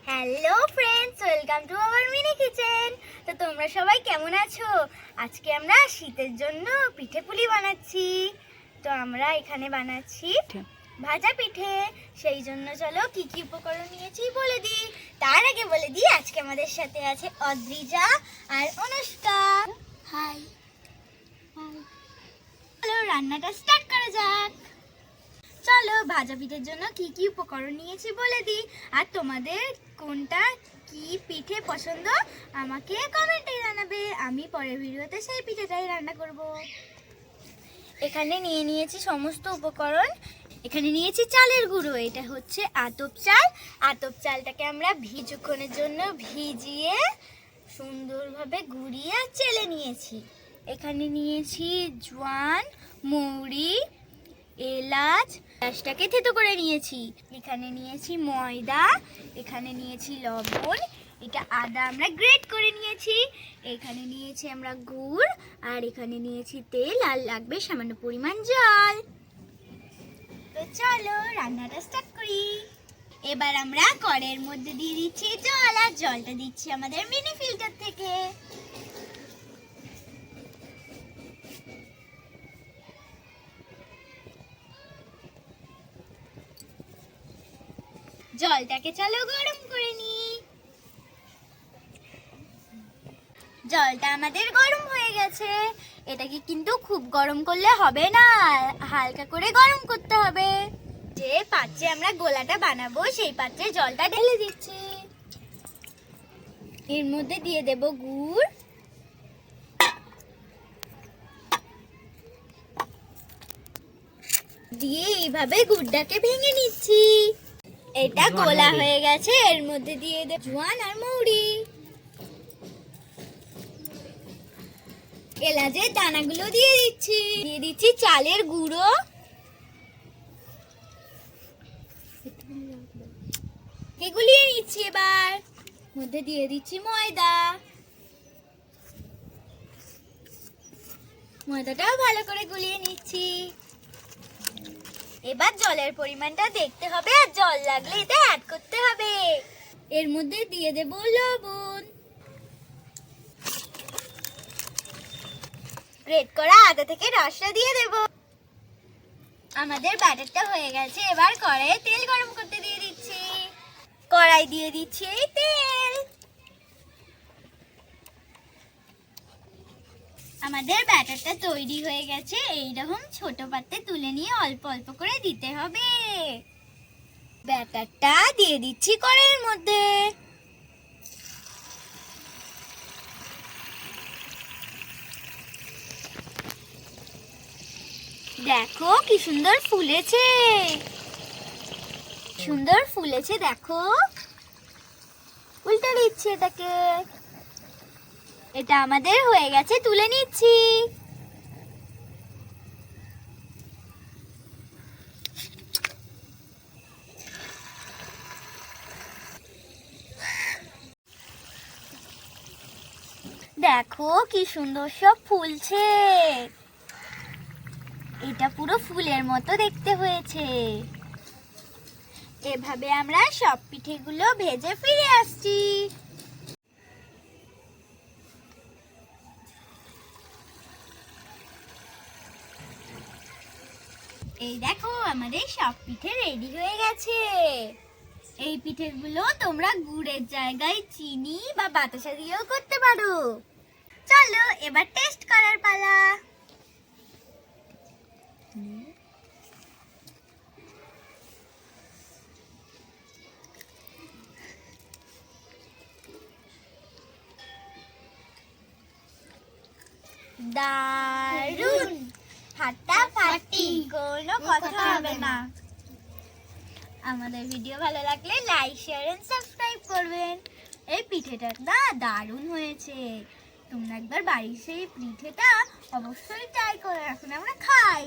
Hello friends, welcome to our mini kitchen. তো তোমরা সবাই কেমন আছো? আজকে আমরা শীতের জন্য পিঠে পুলি বানাচ্ছি। তো আমরা এখানে বানাচ্ছি ভাজা পিঠে। সেই জন্য চলো কি কি উপকরণ নিয়েছি বলে দিই। তার আগে বলে দিই আজকে আমাদের সাথে আছে অদ্রিজা আর অনুষ্কা। হাই। চলো রান্নাটা স্টার্ট করা যাক। চলো ভাজা পিঠের জন্য কি কি উপকরণ নিয়েছি বলে দিই। আর তোমাদের কোনটা কি পিঠে পছন্দ আমাকে কমেন্টে জানাবে। আমি পরের ভিডিওতে সেই পিঠেটাই রান্না করব। এখানে নিয়েছি সমস্ত উপকরণ। এখানে নিয়েছি চালের গুঁড়ো, এটা হচ্ছে আতপ চাল। আতপ চালটাকে আমরা কিছুক্ষণের জন্য ভিজিয়ে সুন্দরভাবে গুঁড়িয়ে চেলে নিয়েছি। এখানে নিয়েছি জোয়ান, মৌরি, এলাচ, এলাচটাকে থেতো করে নিয়েছি। এখানে নিয়েছি ময়দা, এখানে নিয়েছি লবণ, এটা আদা আমরা গ্রেট করে নিয়েছি। এখানে নিয়েছি আমরা গুড়, আর এখানে নিয়েছি তেল, আর লাগবে সামান্য পরিমাণ জল। তো চলো রান্নাটা স্টার্ট করি। এবার আমরা কড়াইয়ের মধ্যে দিয়ে দিচ্ছি জল, আর জলটা দিচ্ছি আমাদের মিনি ফিল্টার থেকে। জলটাকে চলো গরম করে নি। জলটা আমাদের গরম হয়ে গেছে। এটাকে কিন্তু খুব গরম করলে হবে না, হালকা করে গরম করতে হবে। যে পাত্রে আমরা গোলাটা বানাবো সেই পাত্রে জলটা ঢেলে দিচ্ছি। এর মধ্যে দিয়ে দেব গুড়, দিয়ে এইভাবে গুড়টাকে ভেঙে নিচ্ছি। এটা গোলা হয়ে গেছে। এর মধ্যে দিয়ে দেব জোয়ান আর মৌরি, এলাচের দানাগুলো দিয়ে দিচ্ছি চালের গুঁড়ো, এগুলিয়ে নিচ্ছি। এবার মধ্যে দিয়ে দিচ্ছি ময়দাটাও ভালো করে গুলিয়ে নিচ্ছি। এবার জলের পরিমাণটা দেখতে হবে, আর জল লাগলে এটা অ্যাড করতে হবে। এর মধ্যে দিয়ে দেব লবণ, গ্রেট করা আদা থেকে রসটা দিয়ে দেব। আমাদের ব্যাটারটা হয়ে গেছে। এবার কড়াইয়ে তেল গরম করতে দিয়ে দিচ্ছি। কড়াই দিয়ে দিচ্ছি এই তেল। আমাদের ব্যাটারটা তৈরি হয়ে গেছে। এইরকম ছোট পাত্রে তুলে নিয়ে অল্প অল্প করে দিতে হবে। ব্যাটারটা দিয়ে দিচ্ছি কড়াইয়ের মধ্যে। দেখো কি সুন্দর ফুলেছে, সুন্দর ফুলেছে। দেখো উল্টে দিচ্ছি এটাকে। এটা আমাদের হয়ে গেছে, তুলে নিচ্ছি। দেখো কি সুন্দর সব ফুলছে। এটা পুরো ফুলের মতো দেখতে হয়েছে। এভাবে আমরা সব পিঠেগুলো ভেজে ফিরে আসছি। এই দেখো আমাদের সব পিঠে রেডি হয়ে গেছে। এই পিঠেগুলো তোমরা গুড়ের জায়গায় চিনি বা বাতাসা দিয়েও করতে পারো। চলো এবার টেস্ট করার পালা। দারুন, ফাটাফাটি, কোনো কথা হবে না। আমাদের ভিডিও ভালো লাগলে লাইক, শেয়ার এন্ড সাবস্ক্রাইব করবেন। এই পিঠেটা না দারুণ হয়েছে। তোমরা একবার বাড়ির সেই পিঠেটা অবশ্যই ট্রাই করে। এখন আমরা খাই।